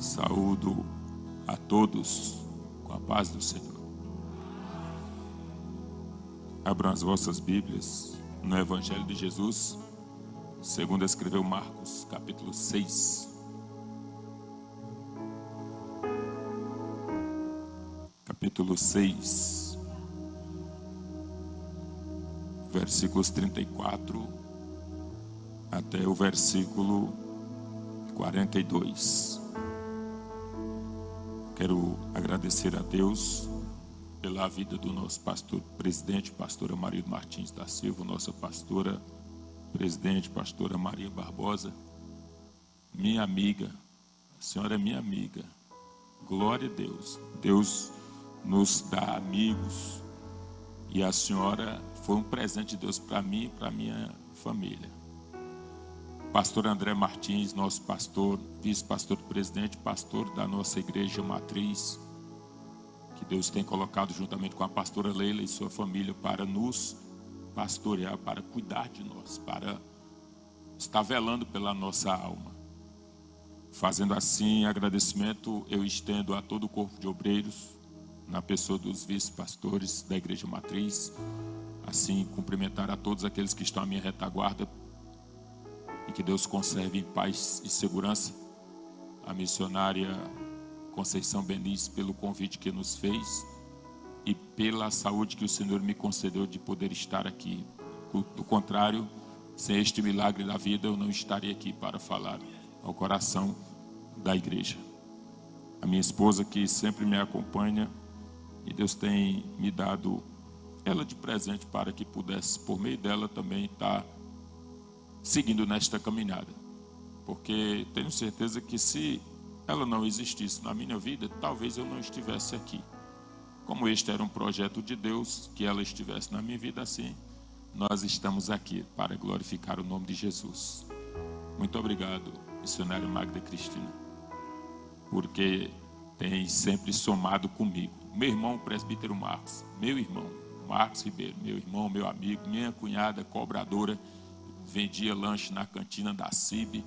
Saúdo a todos com a paz do Senhor. Abram as vossas Bíblias no Evangelho de Jesus, segundo escreveu Marcos, capítulo 6. Capítulo 6, versículos 34 até o versículo 42. Quero agradecer a Deus pela vida do nosso pastor presidente, pastora Maria Martins da Silva, nossa pastora presidente, pastora Maria Barbosa, minha amiga. A senhora é minha amiga. Glória a Deus. Deus nos dá amigos e a senhora foi um presente de Deus para mim e para minha família. Pastor André Martins, nosso pastor, vice-pastor presidente, pastor da nossa igreja matriz, que Deus tem colocado juntamente com a pastora Leila e sua família para nos pastorear, para cuidar de nós, para estar velando pela nossa alma. Fazendo assim, agradecimento eu estendo a todo o corpo de obreiros, na pessoa dos vice-pastores da igreja matriz, assim cumprimentar a todos aqueles que estão à minha retaguarda, e que Deus conserve em paz e segurança a missionária Conceição Beniz pelo convite que nos fez e pela saúde que o Senhor me concedeu de poder estar aqui. Do contrário, sem este milagre da vida, eu não estaria aqui para falar ao coração da igreja. A minha esposa, que sempre me acompanha, e Deus tem me dado ela de presente para que pudesse, por meio dela, também estar seguindo nesta caminhada, porque tenho certeza que se ela não existisse na minha vida, talvez eu não estivesse aqui. Como este era um projeto de Deus, que ela estivesse na minha vida assim, nós estamos aqui para glorificar o nome de Jesus. Muito obrigado, missionária Magda Cristina, porque tem sempre somado comigo. Meu irmão, o presbítero Marcos, meu irmão, Marcos Ribeiro, meu irmão, meu amigo, minha cunhada, cobradora, vendia lanche na cantina da CIB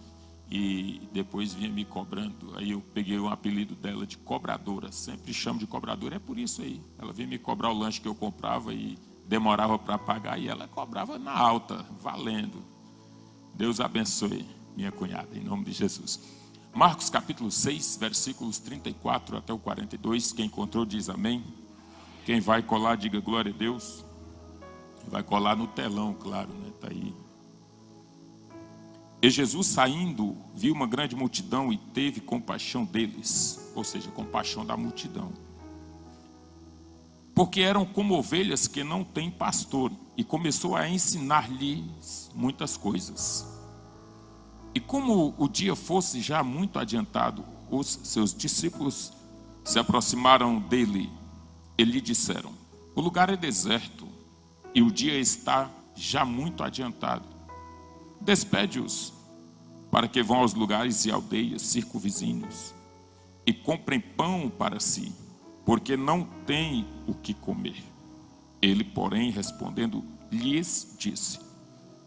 e depois vinha me cobrando. Aí eu peguei o apelido dela de cobradora, sempre chamo de cobradora, é por isso aí. Ela vinha me cobrar o lanche que eu comprava e demorava para pagar e ela cobrava na alta, valendo. Deus abençoe minha cunhada, em nome de Jesus. Marcos capítulo 6, versículos 34 até o 42, quem encontrou diz amém. Quem vai colar, diga glória a Deus. Vai colar no telão, claro, né? Está aí. E Jesus saindo, viu uma grande multidão e teve compaixão deles, ou seja, compaixão da multidão, porque eram como ovelhas que não têm pastor, e começou a ensinar-lhes muitas coisas. E como o dia fosse já muito adiantado, os seus discípulos se aproximaram dele e lhe disseram: o lugar é deserto e o dia está já muito adiantado. Despede-os para que vão aos lugares e aldeias circunvizinhos e comprem pão para si, porque não têm o que comer. Ele, porém, respondendo, lhes disse: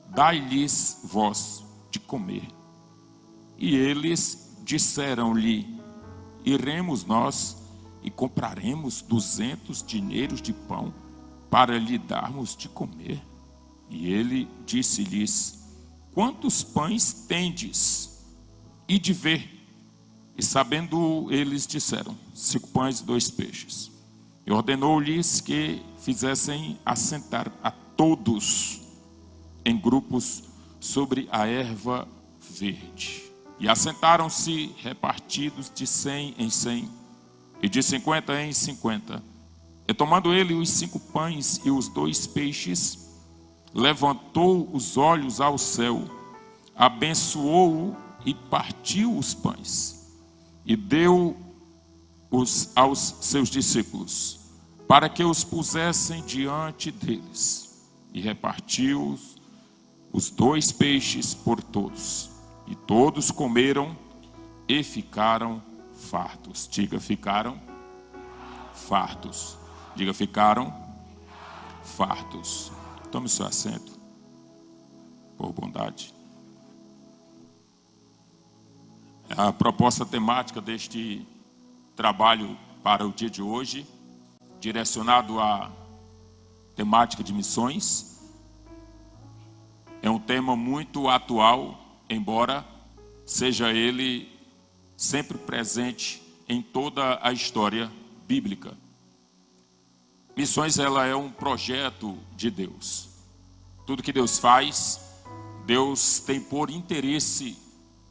dai-lhes vós de comer. E eles disseram-lhe: iremos nós e compraremos 200 dinheiros de pão para lhe darmos de comer. E ele disse-lhes: quantos pães tendes? E de ver. E sabendo eles disseram: 5 pães e 2 peixes. E ordenou-lhes que fizessem assentar a todos em grupos sobre a erva verde. E assentaram-se repartidos de 100 em 100 e de 50 em 50. E tomando ele os 5 pães e os 2 peixes, levantou os olhos ao céu, abençoou-o e partiu os pães, e deu-os aos seus discípulos, para que os pusessem diante deles. E repartiu os 2 peixes por todos. E todos comeram e ficaram fartos. Diga, ficaram fartos. Diga, ficaram fartos. Tome seu assento, por bondade. A proposta temática deste trabalho para o dia de hoje, direcionado à temática de missões, é um tema muito atual, embora seja ele sempre presente em toda a história bíblica. Missões, ela é um projeto de Deus. Tudo que Deus faz, Deus tem por interesse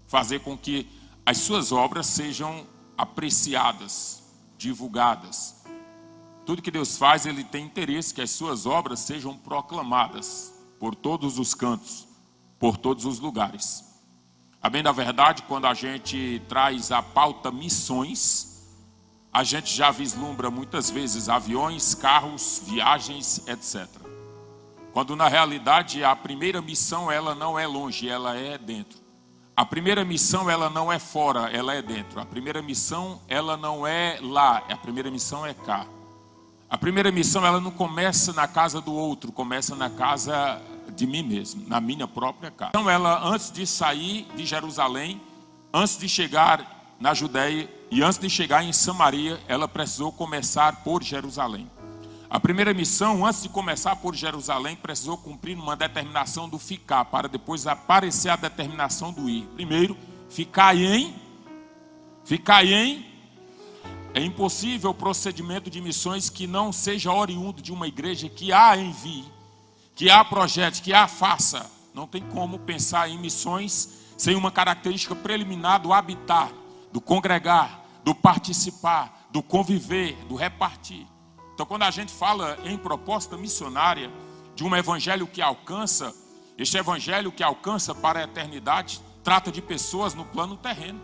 fazer com que as suas obras sejam apreciadas, divulgadas. Tudo que Deus faz, Ele tem interesse que as suas obras sejam proclamadas por todos os cantos, por todos os lugares. A bem da verdade, quando a gente traz a pauta missões, a gente já vislumbra muitas vezes aviões, carros, viagens, etc. Quando na realidade a primeira missão ela não é longe, ela é dentro. A primeira missão ela não é fora, ela é dentro. A primeira missão ela não é lá, a primeira missão é cá. A primeira missão ela não começa na casa do outro, começa na casa de mim mesmo, na minha própria casa. Então ela, antes de sair de Jerusalém, antes de chegar na Judéia e antes de chegar em Samaria, ela precisou começar por Jerusalém. A primeira missão, antes de começar por Jerusalém, precisou cumprir uma determinação do ficar, para depois aparecer a determinação do ir. Primeiro, ficar em. É impossível o procedimento de missões que não seja oriundo de uma igreja que a envie, que a projete, que a faça. Não tem como pensar em missões sem uma característica preliminar do habitar, do congregar, do participar, do conviver, do repartir. Então, quando a gente fala em proposta missionária de um evangelho que alcança, este evangelho que alcança para a eternidade trata de pessoas no plano terreno.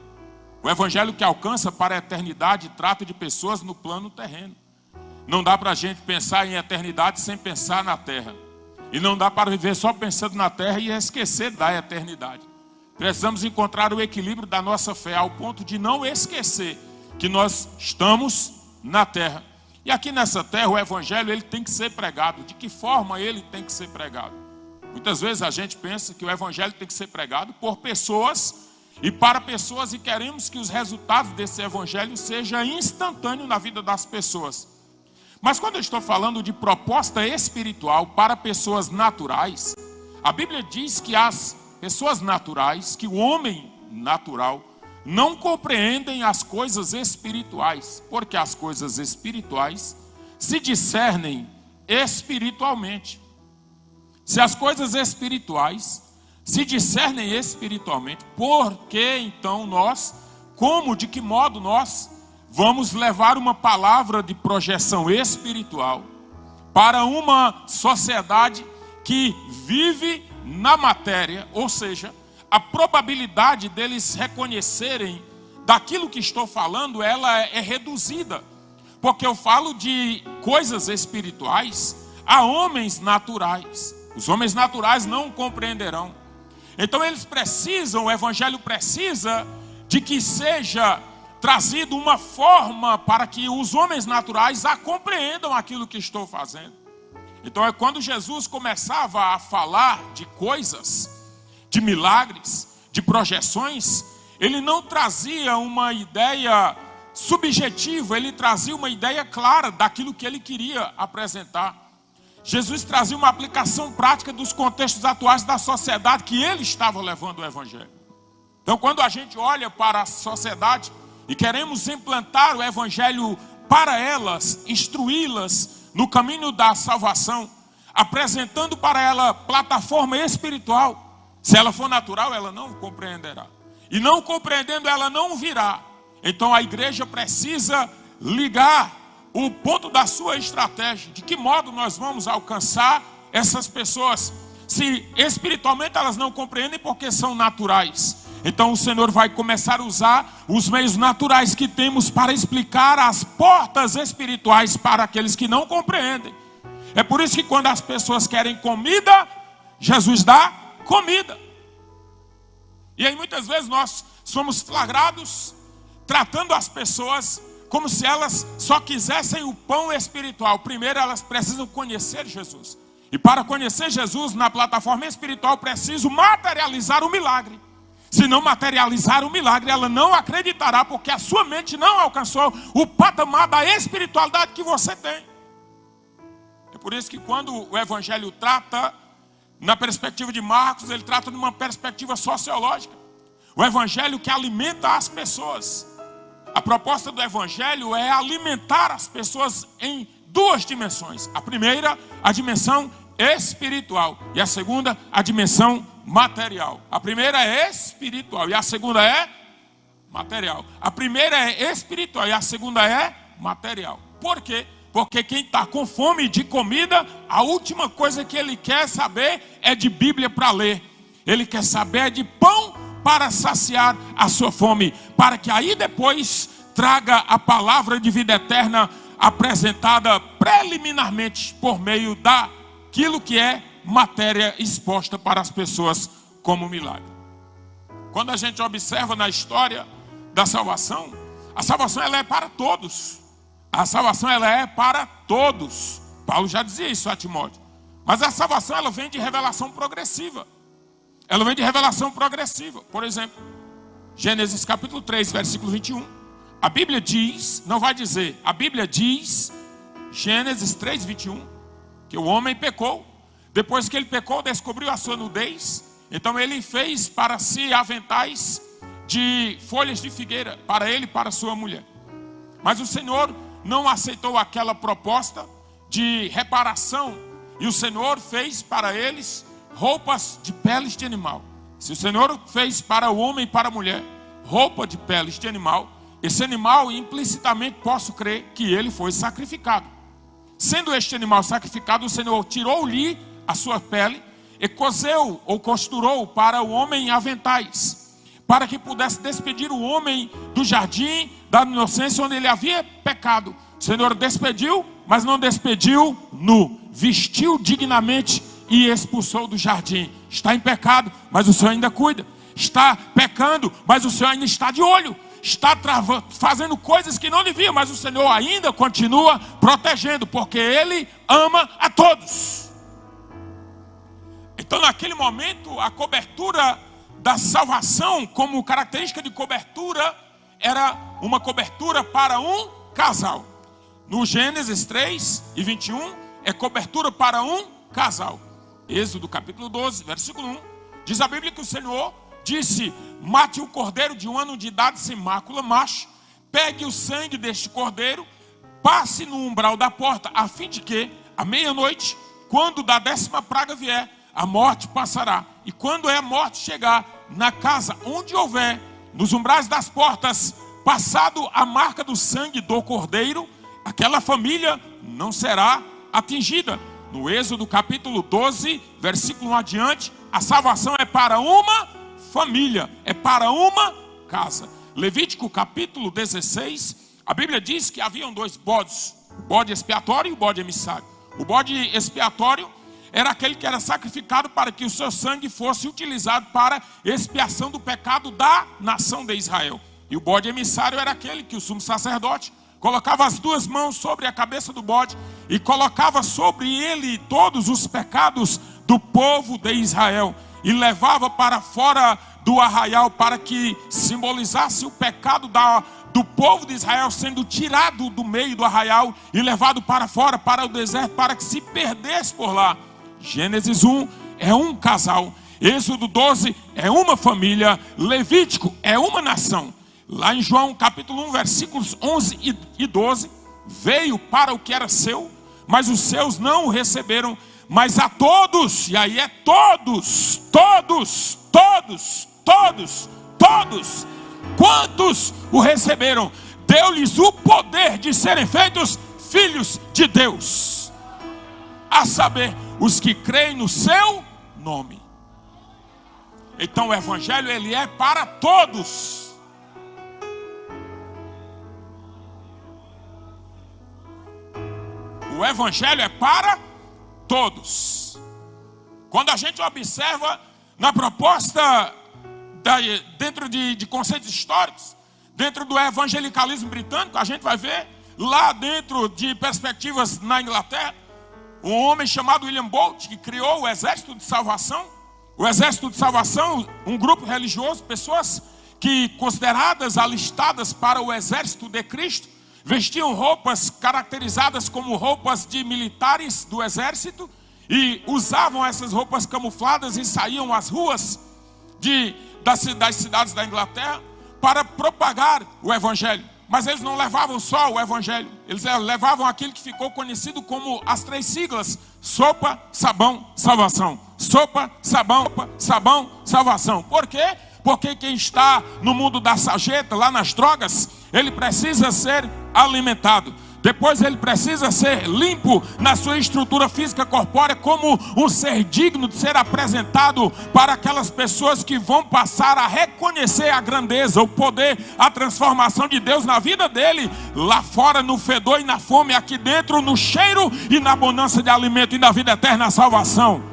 O evangelho que alcança para a eternidade trata de pessoas no plano terreno. Não dá para a gente pensar em eternidade sem pensar na terra. E não dá para viver só pensando na terra e esquecer da eternidade. Precisamos encontrar o equilíbrio da nossa fé ao ponto de não esquecer que nós estamos na terra. E aqui nessa terra o evangelho ele tem que ser pregado. De que forma ele tem que ser pregado? Muitas vezes a gente pensa que o evangelho tem que ser pregado por pessoas e para pessoas, e queremos que os resultados desse evangelho sejam instantâneos na vida das pessoas. Mas quando eu estou falando de proposta espiritual para pessoas naturais, a Bíblia diz que as pessoas naturais, que o homem natural, não compreendem as coisas espirituais, porque as coisas espirituais se discernem espiritualmente. Se as coisas espirituais se discernem espiritualmente, por que então nós, de que modo nós vamos levar uma palavra de projeção espiritual para uma sociedade que vive na matéria, ou seja, a probabilidade deles reconhecerem daquilo que estou falando, ela é reduzida. Porque eu falo de coisas espirituais a homens naturais. Os homens naturais não compreenderão. Então eles precisam, o evangelho precisa de que seja trazido uma forma para que os homens naturais compreendam aquilo que estou fazendo. Então é quando Jesus começava a falar de coisas, de milagres, de projeções, ele não trazia uma ideia subjetiva, ele trazia uma ideia clara daquilo que ele queria apresentar. Jesus trazia uma aplicação prática dos contextos atuais da sociedade que ele estava levando o evangelho. Então, quando a gente olha para a sociedade e queremos implantar o evangelho para elas, instruí-las no caminho da salvação, apresentando para ela plataforma espiritual, se ela for natural, ela não compreenderá. E não compreendendo, ela não virá. Então a igreja precisa ligar o ponto da sua estratégia. De que modo nós vamos alcançar essas pessoas? Se espiritualmente elas não compreendem porque são naturais. Então o Senhor vai começar a usar os meios naturais que temos para explicar as portas espirituais para aqueles que não compreendem. É por isso que quando as pessoas querem comida, Jesus dá comida. E aí muitas vezes nós somos flagrados tratando as pessoas como se elas só quisessem o pão espiritual. Primeiro elas precisam conhecer Jesus. E para conhecer Jesus na plataforma espiritual, preciso materializar o milagre. Se não materializar o milagre, ela não acreditará, porque a sua mente não alcançou o patamar da espiritualidade que você tem. É por isso que quando o Evangelho trata, na perspectiva de Marcos, ele trata de uma perspectiva sociológica. O Evangelho que alimenta as pessoas. A proposta do Evangelho é alimentar as pessoas em duas dimensões. A primeira, a dimensão espiritual. E a segunda, a dimensão material. A primeira é espiritual e a segunda é material. A primeira é espiritual e a segunda é material. Por quê? Porque quem está com fome de comida, a última coisa que ele quer saber é de Bíblia para ler. Ele quer saber de pão para saciar a sua fome, para que aí depois traga a palavra de vida eterna apresentada preliminarmente por meio daquilo que é matéria exposta para as pessoas como milagre. Quando a gente observa na história da salvação, a salvação ela é para todos. A salvação ela é para todos. Paulo já dizia isso a Timóteo. Mas a salvação ela vem de revelação progressiva. Ela vem de revelação progressiva. Por exemplo, Gênesis capítulo 3, versículo 21. A Bíblia diz, não vai dizer, a Bíblia diz, Gênesis 3, 21, que o homem pecou. Depois que ele pecou, descobriu a sua nudez. Então ele fez para si aventais de folhas de figueira, para ele e para sua mulher. Mas o Senhor não aceitou aquela proposta de reparação. E o Senhor fez para eles roupas de peles de animal. Se o Senhor fez para o homem e para a mulher roupa de peles de animal, esse animal implicitamente posso crer que ele foi sacrificado. Sendo este animal sacrificado, o Senhor tirou-lhe a sua pele e cozeu ou costurou para o homem aventais, para que pudesse despedir o homem do jardim da inocência onde ele havia pecado. O Senhor despediu, mas não despediu nu, vestiu dignamente e expulsou do jardim. Está em pecado, mas o Senhor ainda cuida. Está pecando, mas o Senhor ainda está de olho. Está fazendo coisas que não devia, mas o Senhor ainda continua protegendo, porque Ele ama a todos. Então naquele momento a cobertura da salvação, como característica de cobertura, era uma cobertura para um casal. No Gênesis 3 e 21 é cobertura para um casal. Êxodo capítulo 12, versículo 1, diz a Bíblia que o Senhor disse: mate o cordeiro de 1 ano de idade sem mácula, macho, pegue o sangue deste cordeiro, passe no umbral da porta, a fim de que, à meia-noite, quando da 10ª praga vier, a morte passará. E quando a morte chegar na casa onde houver, nos umbrais das portas, passado a marca do sangue do cordeiro, aquela família não será atingida. No Êxodo capítulo 12, versículo 1 adiante, a salvação é para uma família, é para uma casa. Levítico capítulo 16, a Bíblia diz que haviam 2 bodes, o bode expiatório e o bode emissário. O bode expiatório era aquele que era sacrificado para que o seu sangue fosse utilizado para expiação do pecado da nação de Israel. E o bode emissário era aquele que o sumo sacerdote colocava as 2 mãos sobre a cabeça do bode e colocava sobre ele todos os pecados do povo de Israel e levava para fora do arraial para que simbolizasse o pecado do povo de Israel sendo tirado do meio do arraial e levado para fora, para o deserto, para que se perdesse por lá. Gênesis 1 é um casal, Êxodo 12 é uma família, Levítico é uma nação. Lá em João capítulo 1, versículos 11 e 12, veio para o que era seu, mas os seus não o receberam, mas a todos, e aí é todos, quantos o receberam, deu-lhes o poder de serem feitos filhos de Deus, a saber, os que creem no seu nome. Então o Evangelho ele é para todos. O Evangelho é para todos. Quando a gente observa na proposta dentro de conceitos históricos, dentro do evangelicalismo britânico, a gente vai ver lá dentro de perspectivas na Inglaterra, um homem chamado William Bolt, que criou o exército de salvação, O exército de salvação, um grupo religioso, pessoas que consideradas alistadas para o exército de Cristo, vestiam roupas caracterizadas como roupas de militares do exército e usavam essas roupas camufladas e saíam às ruas das cidades da Inglaterra para propagar o evangelho. Mas eles não levavam só o evangelho, eles levavam aquilo que ficou conhecido como as 3 siglas: sopa, sabão, salvação. Sopa, sabão, salvação. Por quê? Porque quem está no mundo da sarjeta, lá nas drogas, ele precisa ser alimentado. Depois ele precisa ser limpo na sua estrutura física corpórea como um ser digno de ser apresentado para aquelas pessoas que vão passar a reconhecer a grandeza, o poder, a transformação de Deus na vida dele, lá fora no fedor e na fome, aqui dentro no cheiro e na abundância de alimento e na vida eterna, a salvação.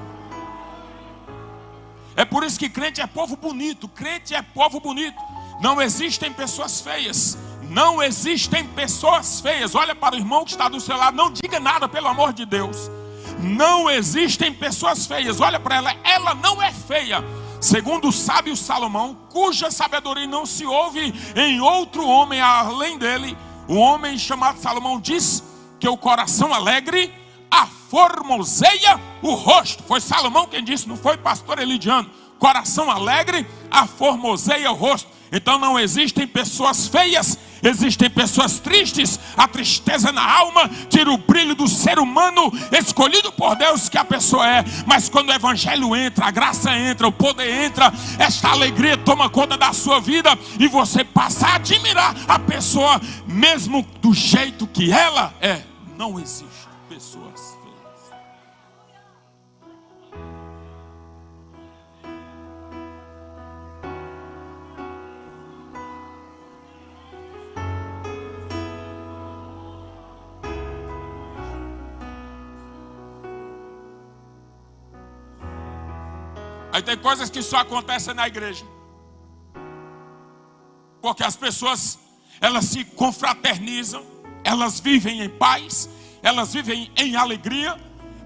É por isso que crente é povo bonito, crente é povo bonito. Não existem pessoas feias. Não existem pessoas feias. Olha para o irmão que está do seu lado. Não diga nada, pelo amor de Deus. Não existem pessoas feias. Olha para ela. Ela não é feia. Segundo o sábio Salomão, cuja sabedoria não se ouve em outro homem além dele, o homem chamado Salomão diz que o coração alegre aformoseia o rosto. Foi Salomão quem disse, não foi pastor Elidiano. Coração alegre aformoseia o rosto. Então não existem pessoas feias, existem pessoas tristes. A tristeza na alma tira o brilho do ser humano escolhido por Deus que a pessoa é. Mas quando o evangelho entra, a graça entra, o poder entra, esta alegria toma conta da sua vida e você passa a admirar a pessoa mesmo do jeito que ela é. Não existem pessoas feias. Aí tem coisas que só acontecem na igreja. Porque as pessoas, elas se confraternizam, elas vivem em paz, elas vivem em alegria,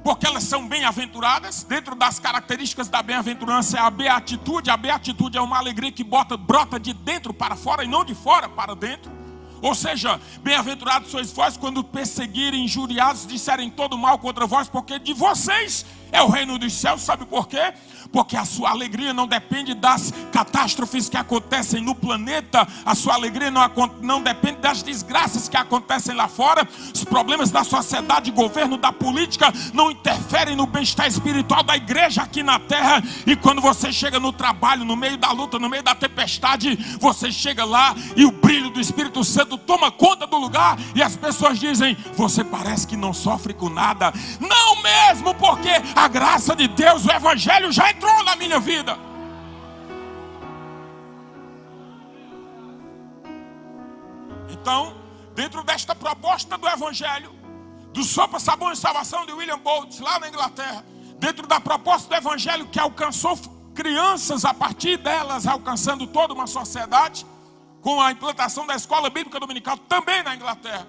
porque elas são bem-aventuradas. Dentro das características da bem-aventurança é a beatitude. A beatitude é uma alegria que brota de dentro para fora e não de fora para dentro. Ou seja, bem-aventurados sois vós quando perseguirem, injuriados, disserem todo mal contra vós, porque de vocês é o reino dos céus. Sabe por quê? Porque a sua alegria não depende das catástrofes que acontecem no planeta. A sua alegria não depende das desgraças que acontecem lá fora. Os problemas da sociedade, governo, da política não interferem no bem-estar espiritual da igreja aqui na terra. E quando você chega no trabalho, no meio da luta, no meio da tempestade, você chega lá e o brilho do Espírito Santo toma conta do lugar. E as pessoas dizem, você parece que não sofre com nada. Não mesmo, porque a graça de Deus, o evangelho já entrou na minha vida. Então, dentro desta proposta do evangelho, do sopa, sabão e salvação de William Booth, lá na Inglaterra, dentro da proposta do evangelho que alcançou crianças, a partir delas alcançando toda uma sociedade, com a implantação da escola bíblica dominical também na Inglaterra,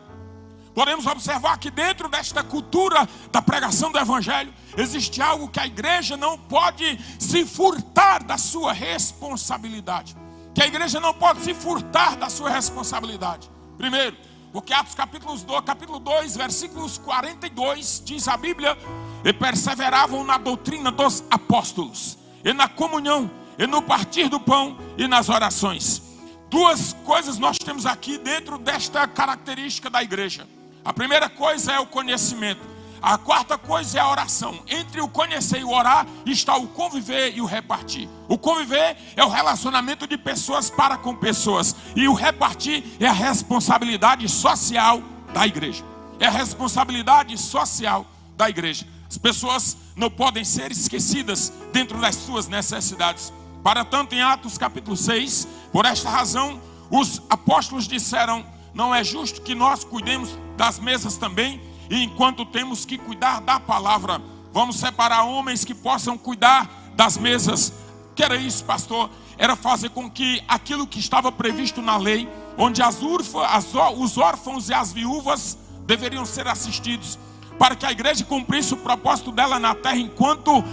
podemos observar que dentro desta cultura da pregação do evangelho existe algo que a igreja não pode se furtar da sua responsabilidade. Que a igreja não pode se furtar da sua responsabilidade. Primeiro, porque Atos capítulo 2, versículos 42, diz a Bíblia: e perseveravam na doutrina dos apóstolos, e na comunhão, e no partir do pão, e nas orações. Duas coisas nós temos aqui dentro desta característica da igreja. A primeira coisa é o conhecimento. A quarta coisa é a oração. Entre o conhecer e o orar está o conviver e o repartir. O conviver é o relacionamento de pessoas para com pessoas. E o repartir é a responsabilidade social da igreja. É a responsabilidade social da igreja. As pessoas não podem ser esquecidas dentro das suas necessidades. Para tanto, em Atos capítulo 6, por esta razão, os apóstolos disseram: não é justo que nós cuidemos das mesas também, e enquanto temos que cuidar da palavra, vamos separar homens que possam cuidar das mesas. O que era isso, pastor? Era fazer com que aquilo que estava previsto na lei, onde os órfãos e as viúvas deveriam ser assistidos, para que a igreja cumprisse o propósito dela na terra enquanto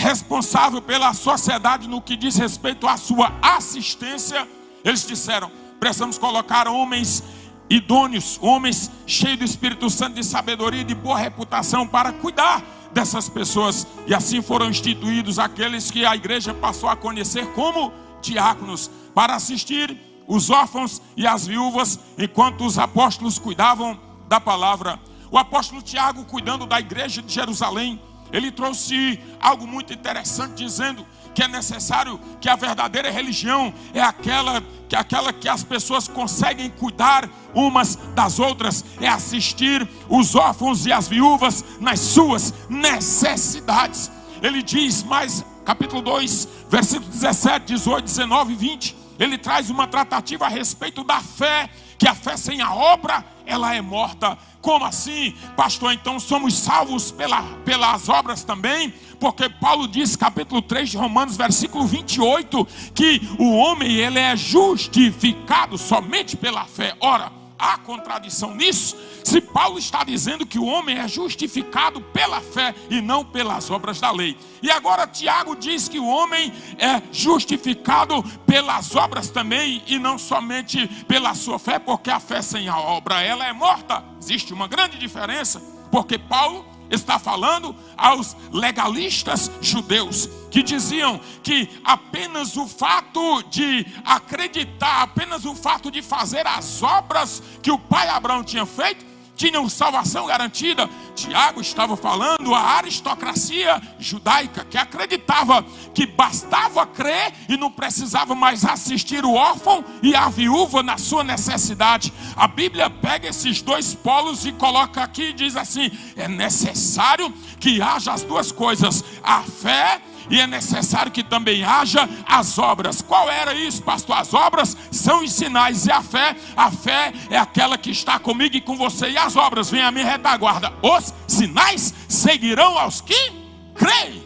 responsável pela sociedade no que diz respeito à sua assistência, eles disseram: precisamos colocar homens idôneos, homens cheios do Espírito Santo, de sabedoria e de boa reputação para cuidar dessas pessoas. E assim foram instituídos aqueles que a igreja passou a conhecer como diáconos, para assistir os órfãos e as viúvas, enquanto os apóstolos cuidavam da palavra. O apóstolo Tiago, cuidando da igreja de Jerusalém, ele trouxe algo muito interessante, dizendo que é necessário, que a verdadeira religião é aquela que as pessoas conseguem cuidar umas das outras, é assistir os órfãos e as viúvas nas suas necessidades. Ele diz mais, capítulo 2, versículos 17, 18, 19 e 20, ele traz uma tratativa a respeito da fé, que a fé sem a obra, ela é morta. Como assim, pastor? Então somos salvos pelas obras também? Porque Paulo diz, capítulo 3 de Romanos, versículo 28, que o homem, ele é justificado somente pela fé. Ora, há contradição nisso? Se Paulo está dizendo que o homem é justificado pela fé e não pelas obras da lei. E agora Tiago diz que o homem é justificado pelas obras também e não somente pela sua fé, porque a fé sem a obra, ela é morta. Existe uma grande diferença, porque Paulo está falando aos legalistas judeus, que diziam que apenas o fato de acreditar, apenas o fato de fazer as obras que o pai Abraão tinha feito, tinham salvação garantida. Tiago estava falando à aristocracia judaica, que acreditava que bastava crer e não precisava mais assistir o órfão e a viúva na sua necessidade. A Bíblia pega esses dois polos e coloca aqui e diz assim: é necessário que haja as duas coisas, a fé, e é necessário que também haja as obras. Qual era isso, pastor? As obras são os sinais, e a fé é aquela que está comigo e com você. E as obras vêm à minha retaguarda. Os sinais seguirão aos que creem.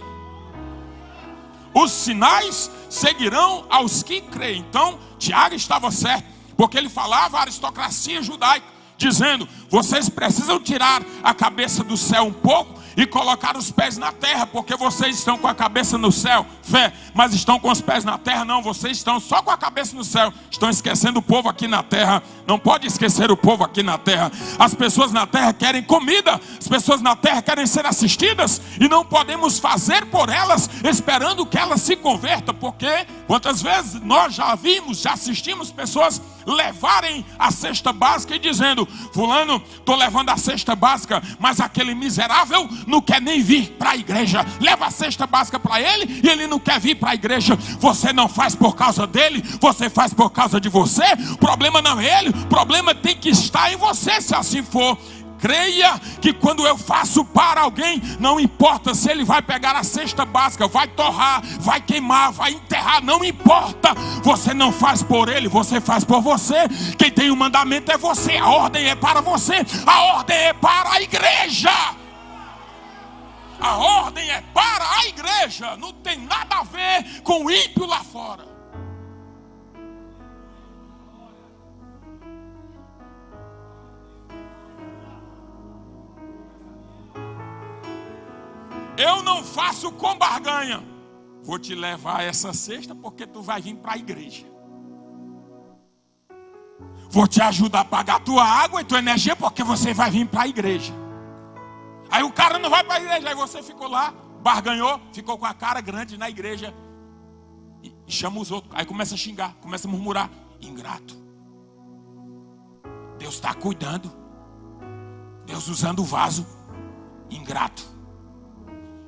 Os sinais seguirão aos que creem. Então, Tiago estava certo, porque ele falava à aristocracia judaica, dizendo: vocês precisam tirar a cabeça do céu um pouco e colocar os pés na terra, porque vocês estão com a cabeça no céu, fé, mas estão com os pés na terra. Não, vocês estão só com a cabeça no céu, estão esquecendo o povo aqui na terra. Não pode esquecer o povo aqui na terra. As pessoas na terra querem comida, as pessoas na terra querem ser assistidas, e não podemos fazer por elas esperando que elas se convertam, porque quantas vezes nós já vimos, já assistimos pessoas levarem a cesta básica e dizendo: fulano, estou levando a cesta básica, mas aquele miserável não quer nem vir para a igreja. Leva a cesta básica para ele e ele não quer vir para a igreja. Você não faz por causa dele, você faz por causa de você. O problema não é ele, o problema tem que estar em você. Se assim for, creia que quando eu faço para alguém, não importa se ele vai pegar a cesta básica, vai torrar, vai queimar, vai enterrar, não importa. Você não faz por ele, você faz por você. Quem tem o mandamento é você, a ordem é para você, a ordem é para a igreja. A ordem é para a igreja, não tem nada a ver com o ímpio lá fora. Eu não faço com barganha. Vou te levar essa cesta porque tu vai vir para a igreja. Vou te ajudar a pagar tua água e tua energia porque você vai vir para a igreja. Aí o cara não vai para a igreja, aí você ficou lá, barganhou, ficou com a cara grande na igreja e chama os outros. Aí começa a xingar, começa a murmurar: ingrato. Deus está cuidando, Deus usando o vaso, ingrato.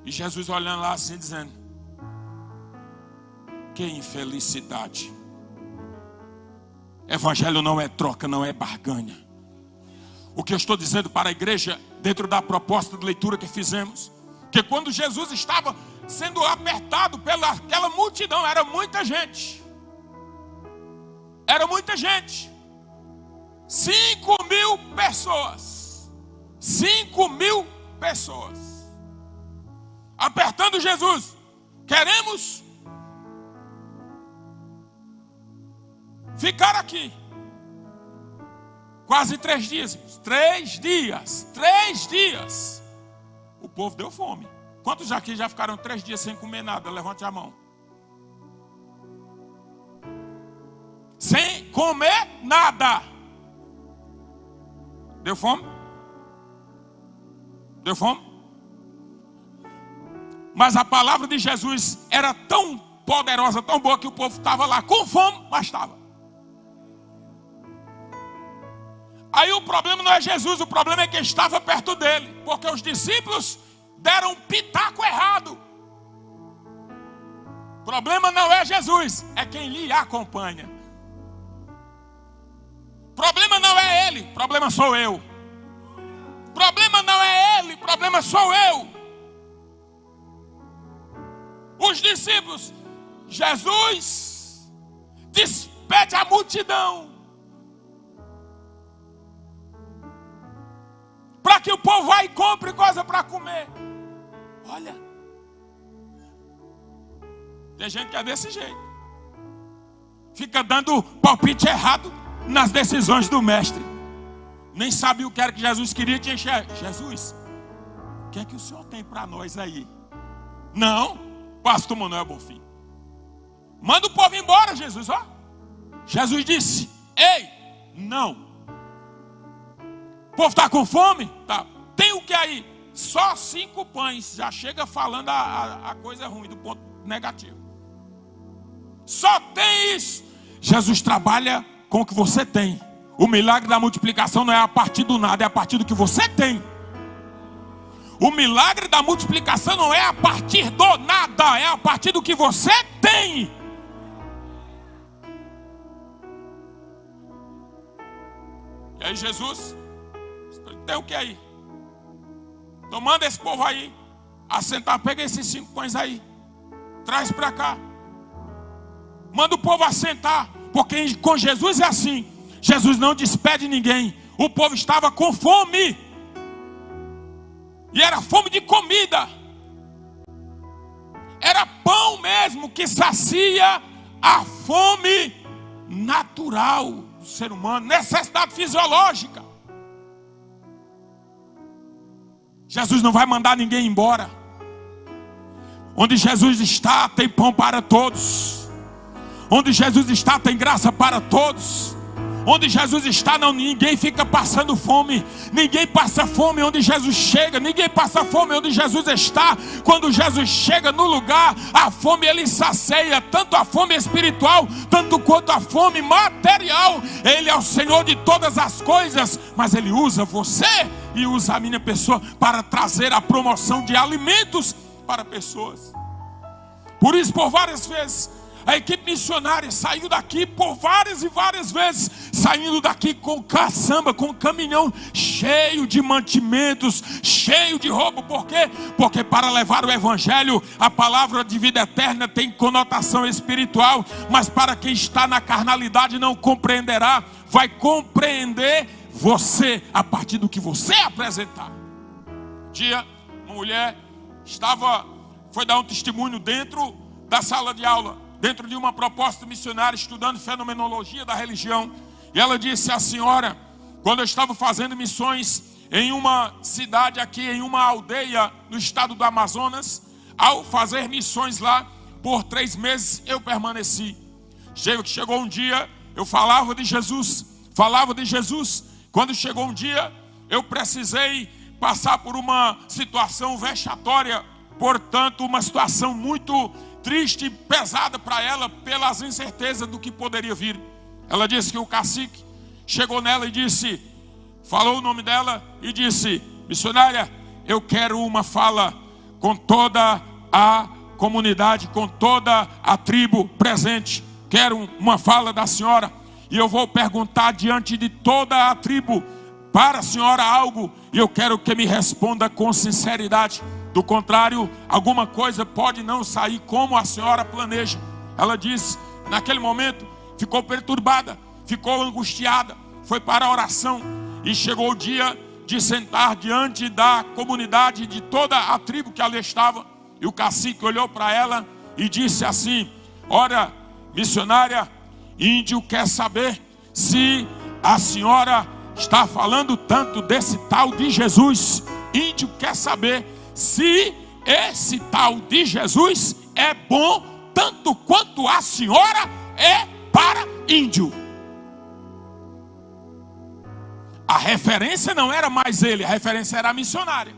E Jesus olhando lá assim, dizendo: que infelicidade. Evangelho não é troca, não é barganha. O que eu estou dizendo para a igreja, dentro da proposta de leitura que fizemos, que quando Jesus estava sendo apertado pelaquela multidão, era muita gente. Era muita gente. 5.000 pessoas. 5.000 pessoas. Apertando Jesus. Queremos ficar aqui. Quase 3 dias. 3 dias. 3 dias. O povo deu fome. Quantos aqui já ficaram 3 dias sem comer nada? Levante a mão. Sem comer nada. Deu fome? Deu fome? Mas a palavra de Jesus era tão poderosa, tão boa, que o povo estava lá com fome, mas estava. Aí o problema não é Jesus, o problema é quem estava perto dele. Porque os discípulos deram um pitaco errado. O problema não é Jesus, é quem lhe acompanha. O problema não é ele, o problema sou eu. O problema não é ele, o problema sou eu. Os discípulos, Jesus despede a multidão para que o povo vá e compre coisa para comer. Olha, tem gente que é desse jeito, fica dando palpite errado nas decisões do mestre. Nem sabia o que era que Jesus queria, tinha Jesus, o que é que o senhor tem para nós aí? Não, pastor Manuel Bonfim, manda o povo embora, Jesus. Ó, Jesus disse: ei, não. O povo está com fome? Tá. Tem o que aí? Só 5 pães. Já chega falando a coisa ruim, do ponto negativo. Só tem isso. Jesus trabalha com o que você tem. O milagre da multiplicação não é a partir do nada, é a partir do que você tem. O milagre da multiplicação não é a partir do nada, é a partir do que você tem. E aí Jesus, tem o que aí? Então manda esse povo aí assentar, pega esses 5 pães aí, traz para cá. Manda o povo assentar, porque com Jesus é assim. Jesus não despede ninguém. O povo estava com fome. E era fome de comida. Era pão mesmo que sacia a fome natural do ser humano, necessidade fisiológica. Jesus não vai mandar ninguém embora. Onde Jesus está, tem pão para todos. Onde Jesus está, tem graça para todos. Onde Jesus está, ninguém fica passando fome. Ninguém passa fome onde Jesus chega. Ninguém passa fome onde Jesus está. Quando Jesus chega no lugar, a fome ele sacia, tanto a fome espiritual, tanto quanto a fome material. Ele é o Senhor de todas as coisas, mas Ele usa você e usa a minha pessoa para trazer a promoção de alimentos para pessoas. Por isso, por várias vezes, a equipe missionária saiu daqui por várias e várias vezes, saindo daqui com caçamba, com caminhão cheio de mantimentos, cheio de roubo. Por quê? Porque para levar o evangelho, a palavra de vida eterna tem conotação espiritual, mas para quem está na carnalidade não compreenderá, vai compreender você a partir do que você apresentar. Um dia, uma mulher foi dar um testemunho dentro da sala de aula, dentro de uma proposta missionária, estudando fenomenologia da religião. E ela disse: a senhora, quando eu estava fazendo missões em uma cidade aqui, em uma aldeia no estado do Amazonas, ao fazer missões lá, por 3 meses eu permaneci. Chegou um dia, eu falava de Jesus. Quando chegou um dia, eu precisei passar por uma situação vexatória, portanto, uma situação muito triste e pesada para ela, pelas incertezas do que poderia vir. Ela disse que o cacique chegou nela e disse, falou o nome dela e disse: missionária, eu quero uma fala com toda a comunidade, com toda a tribo presente. Quero uma fala da senhora, e eu vou perguntar diante de toda a tribo para a senhora algo, e eu quero que me responda com sinceridade. Do contrário, alguma coisa pode não sair como a senhora planeja. Ela disse, naquele momento, ficou perturbada, ficou angustiada, foi para a oração, e chegou o dia de sentar diante da comunidade, de toda a tribo que ali estava. E o cacique olhou para ela e disse assim: ora, missionária, índio quer saber se a senhora está falando tanto desse tal de Jesus. Índio quer saber se esse tal de Jesus é bom tanto quanto a senhora é para índio. A referência não era mais ele, a referência era a missionária.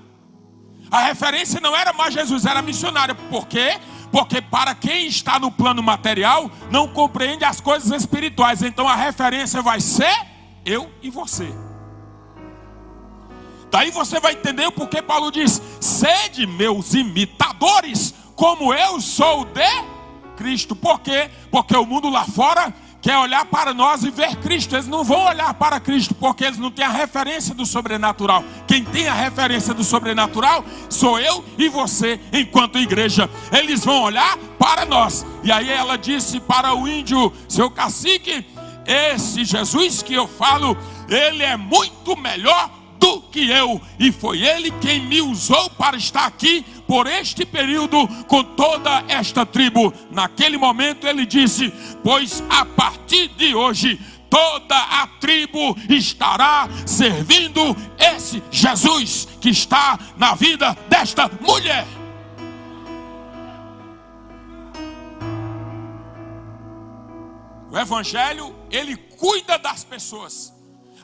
A referência não era mais Jesus, era a missionária. Por quê? Porque para quem está no plano material, não compreende as coisas espirituais. Então a referência vai ser eu e você. Daí você vai entender o porquê Paulo diz: sede meus imitadores, como eu sou de Cristo. Por quê? Porque o mundo lá fora quer olhar para nós e ver Cristo. Eles não vão olhar para Cristo, porque eles não têm a referência do sobrenatural. Quem tem a referência do sobrenatural sou eu e você, enquanto igreja. Eles vão olhar para nós. E aí ela disse para o índio: seu cacique, esse Jesus que eu falo, ele é muito melhor do que eu, e foi ele quem me usou para estar aqui por este período com toda esta tribo. Naquele momento ele disse: pois a partir de hoje toda a tribo estará servindo esse Jesus que está na vida desta mulher. O evangelho, ele cuida das pessoas.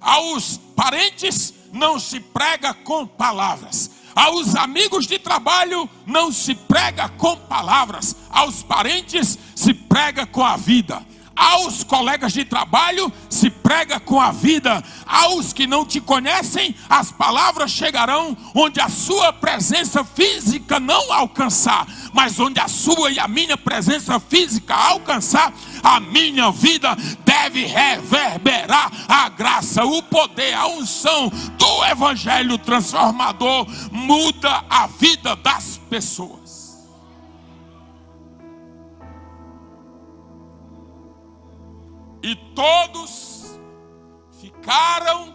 Aos parentes não se prega com palavras. Aos amigos de trabalho não se prega com palavras. Aos parentes se prega com a vida. Aos colegas de trabalho se prega com a vida. Aos que não te conhecem, as palavras chegarão onde a sua presença física não alcançar, mas onde a sua e a minha presença física alcançar, a minha vida deve reverberar a graça, o poder, a unção do evangelho transformador. Muda a vida das pessoas. E todos ficaram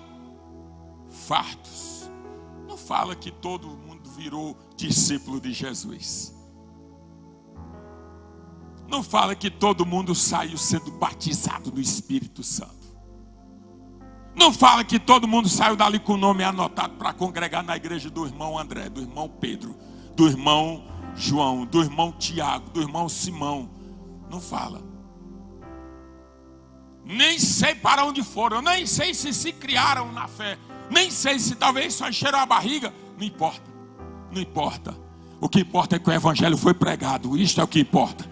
fartos. Não fala que todo mundo virou discípulo de Jesus. Não fala que todo mundo saiu sendo batizado no Espírito Santo. Não fala que todo mundo saiu dali com o nome anotado para congregar na igreja do irmão André, do irmão Pedro, do irmão João, do irmão Tiago, do irmão Simão. Não fala. Nem sei para onde foram, nem sei se criaram na fé, nem sei se talvez só encheram a barriga. Não importa, não importa. O que importa é que o evangelho foi pregado. Isto é o que importa.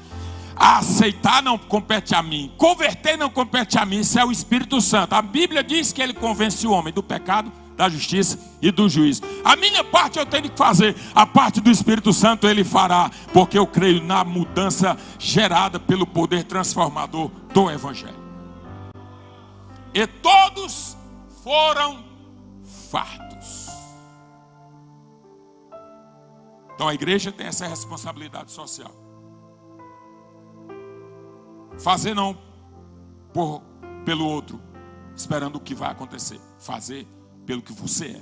Aceitar não compete a mim, converter não compete a mim. Isso é o Espírito Santo. A Bíblia diz que ele convence o homem do pecado, da justiça e do juízo. A minha parte eu tenho que fazer, a parte do Espírito Santo ele fará, porque eu creio na mudança gerada pelo poder transformador do evangelho. E todos foram fartos. Então a igreja tem essa responsabilidade social. Fazer não pelo outro, esperando o que vai acontecer. Fazer pelo que você é.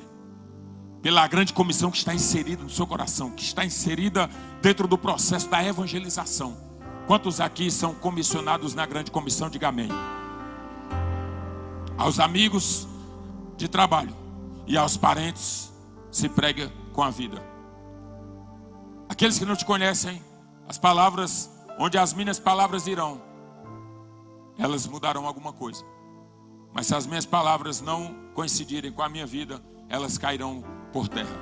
Pela grande comissão que está inserida no seu coração, que está inserida dentro do processo da evangelização. Quantos aqui são comissionados na grande comissão? Diga amém. Aos amigos de trabalho e aos parentes se prega com a vida. Aqueles que não te conhecem, as palavras, onde as minhas palavras irão, elas mudarão alguma coisa. Mas se as minhas palavras não coincidirem com a minha vida, elas cairão por terra.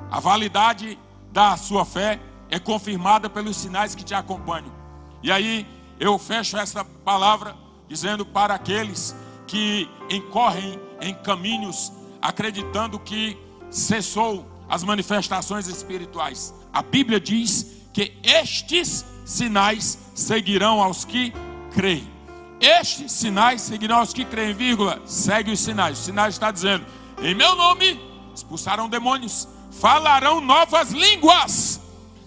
A validade da sua fé é confirmada pelos sinais que te acompanham. E aí eu fecho essa palavra dizendo para aqueles que incorrem em caminhos acreditando que cessou as manifestações espirituais. A Bíblia diz que estes sinais seguirão aos que creem. Estes sinais seguirão aos que creem, vírgula, segue os sinais. Os sinais está dizendo: em meu nome expulsarão demônios, falarão novas línguas.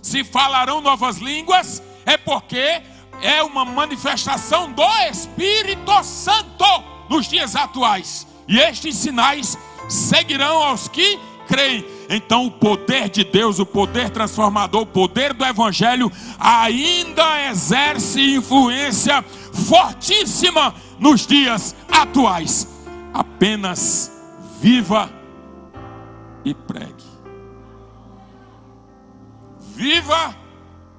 Se falarão novas línguas, é porque é uma manifestação do Espírito Santo nos dias atuais. E estes sinais seguirão aos que creem. Então o poder de Deus, o poder transformador, o poder do evangelho ainda exerce influência fortíssima nos dias atuais. Apenas viva e pregue. viva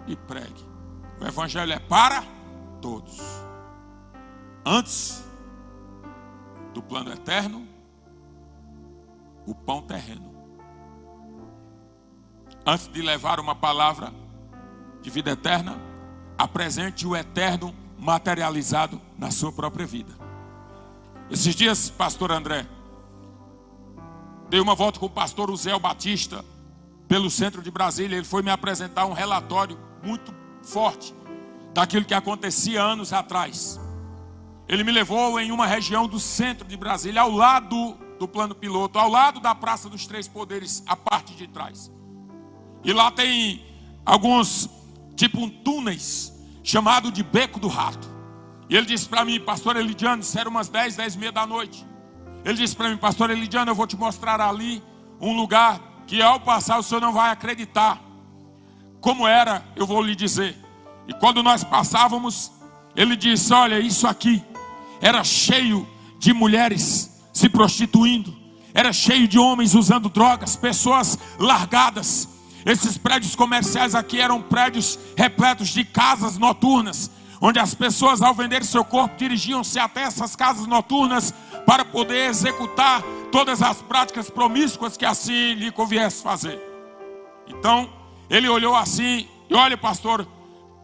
e pregue. O evangelho é para todos. Antes do plano eterno, o pão terreno. Antes de levar uma palavra de vida eterna, apresente o eterno materializado na sua própria vida. Esses dias, pastor André, dei uma volta com o pastor Uziel Batista pelo centro de Brasília. Ele foi me apresentar um relatório muito forte daquilo que acontecia anos atrás. Ele me levou em uma região do centro de Brasília, ao lado do plano piloto, ao lado da Praça dos Três Poderes, a parte de trás. E lá tem alguns, tipo túneis, chamado de Beco do Rato. E ele disse para mim, pastor Elidiano, isso era umas 10, 10h30 da noite. Ele disse para mim, pastor Elidiano, eu vou te mostrar ali um lugar que ao passar o senhor não vai acreditar. Como era, eu vou lhe dizer. E quando nós passávamos, ele disse, olha, isso aqui era cheio de mulheres se prostituindo. Era cheio de homens usando drogas, pessoas largadas. Esses prédios comerciais aqui eram prédios repletos de casas noturnas, onde as pessoas, ao vender seu corpo, dirigiam-se até essas casas noturnas para poder executar todas as práticas promíscuas que assim lhe conviesse fazer. Então, ele olhou assim, e olha, pastor,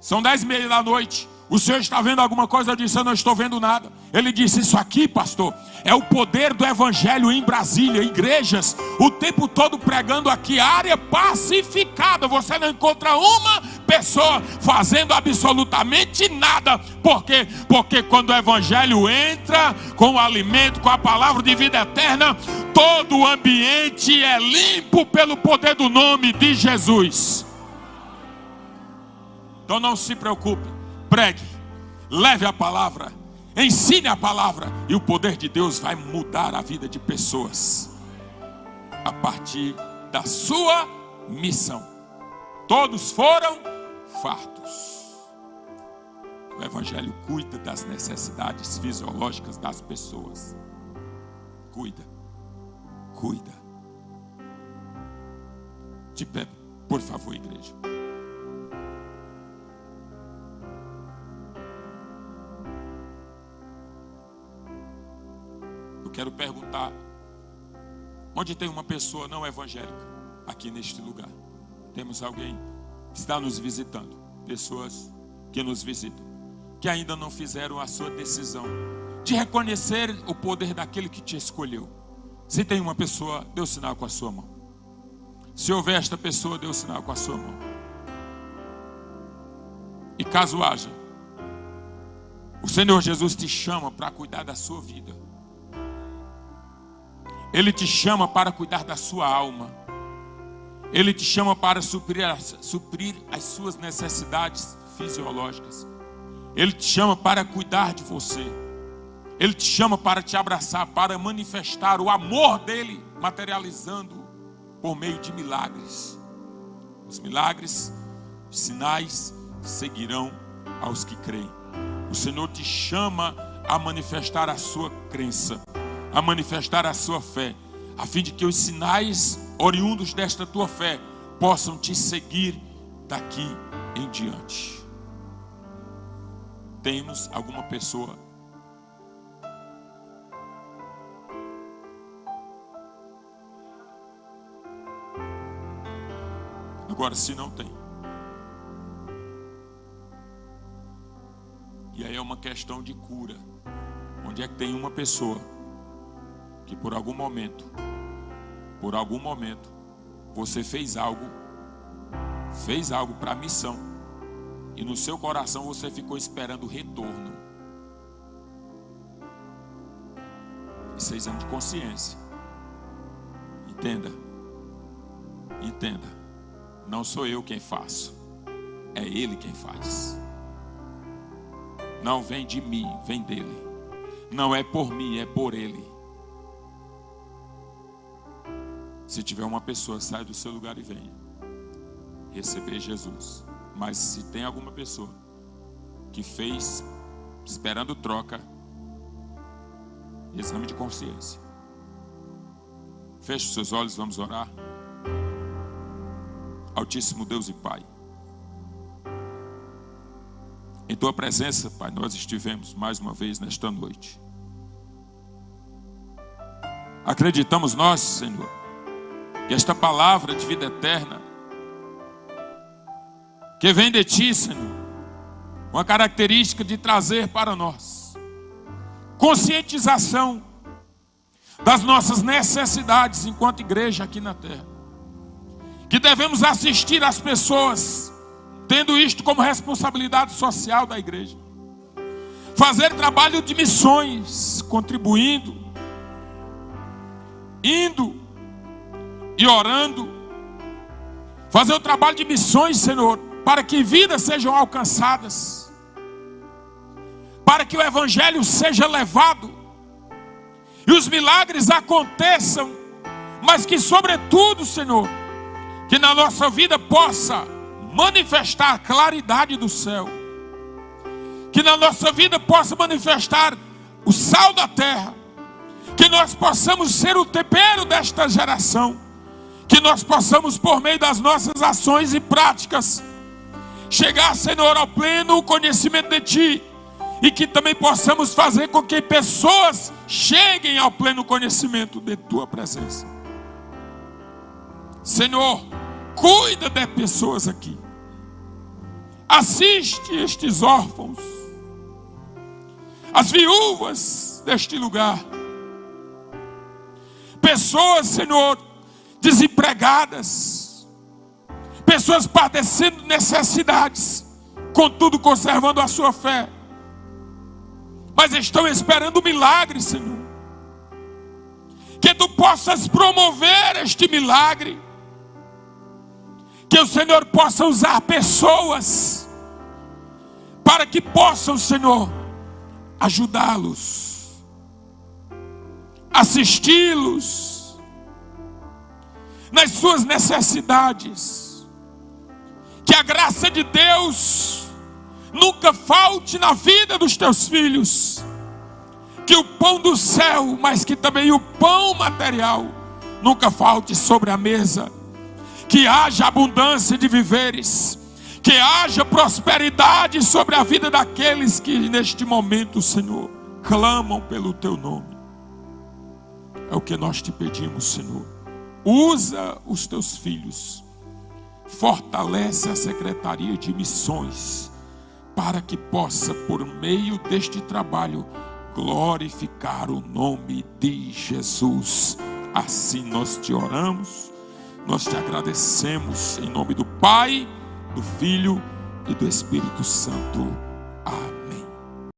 são 10h30 da noite, o senhor está vendo alguma coisa? Eu disse, eu não estou vendo nada. Ele disse, isso aqui, pastor, é o poder do evangelho em Brasília. Igrejas o tempo todo pregando aqui, área pacificada. Você não encontra uma pessoa fazendo absolutamente nada. Por quê? Porque quando o evangelho entra com o alimento, com a palavra de vida eterna, todo o ambiente é limpo pelo poder do nome de Jesus. Então não se preocupe. Pregue, leve a palavra, ensine a palavra, e o poder de Deus vai mudar a vida de pessoas a partir da sua missão. Todos foram fartos. O evangelho cuida das necessidades fisiológicas das pessoas. Cuida. De pé, por favor, igreja. Quero perguntar, onde tem uma pessoa não evangélica aqui neste lugar? Temos alguém que está nos visitando, pessoas que nos visitam, que ainda não fizeram a sua decisão de reconhecer o poder daquele que te escolheu. Se tem uma pessoa, dê o sinal com a sua mão. Se houver esta pessoa, dê o sinal com a sua mão. E caso haja, o Senhor Jesus te chama para cuidar da sua vida. Ele te chama para cuidar da sua alma. Ele te chama para suprir as suas necessidades fisiológicas. Ele te chama para cuidar de você. Ele te chama para te abraçar, para manifestar o amor dele, materializando por meio de milagres. Os milagres, os sinais seguirão aos que creem. O Senhor te chama a manifestar a sua crença, a manifestar a sua fé, a fim de que os sinais oriundos desta tua fé possam te seguir daqui em diante. Temos alguma pessoa? Agora, se não tem, e aí é uma questão de cura. Onde é que tem uma pessoa que por algum momento, você fez algo para a missão, e no seu coração você ficou esperando o retorno? Isso é exame de consciência. Entenda. Não sou eu quem faço, é Ele quem faz. Não vem de mim, vem dele. Não é por mim, é por Ele. Se tiver uma pessoa, sai do seu lugar e venha receber Jesus. Mas se tem alguma pessoa que fez esperando troca, exame de consciência. Feche os seus olhos, vamos orar. Altíssimo Deus e Pai, em Tua presença, Pai, nós estivemos mais uma vez nesta noite. Acreditamos nós, Senhor, que esta palavra de vida eterna, que vem de Ti, Senhor, uma característica de trazer para nós conscientização das nossas necessidades enquanto igreja aqui na terra, que devemos assistir as pessoas, tendo isto como responsabilidade social da igreja, fazer trabalho de missões, contribuindo, indo e orando, fazer o trabalho de missões, Senhor, para que vidas sejam alcançadas, para que o evangelho seja levado e os milagres aconteçam, mas que sobretudo, Senhor, que na nossa vida possa manifestar a claridade do céu, que na nossa vida possa manifestar o sal da terra, que nós possamos ser o tempero desta geração, que nós possamos, por meio das nossas ações e práticas, chegar, Senhor, ao pleno conhecimento de Ti, e que também possamos fazer com que pessoas cheguem ao pleno conhecimento de Tua presença. Senhor, cuida de pessoas aqui, assiste estes órfãos, as viúvas deste lugar, pessoas, Senhor, desempregadas, pessoas padecendo necessidades, contudo conservando a sua fé, mas estão esperando um milagre, Senhor. Que Tu possas promover este milagre, que o Senhor possa usar pessoas para que possam, Senhor, ajudá-los, assisti-los nas suas necessidades. Que a graça de Deus nunca falte na vida dos Teus filhos. Que o pão do céu, mas que também o pão material, nunca falte sobre a mesa. Que haja abundância de viveres, que haja prosperidade sobre a vida daqueles que neste momento, Senhor, clamam pelo Teu nome. É o que nós Te pedimos, Senhor. Usa os Teus filhos, fortalece a Secretaria de Missões, para que possa, por meio deste trabalho, glorificar o nome de Jesus. Assim nós Te oramos, nós Te agradecemos, em nome do Pai, do Filho e do Espírito Santo.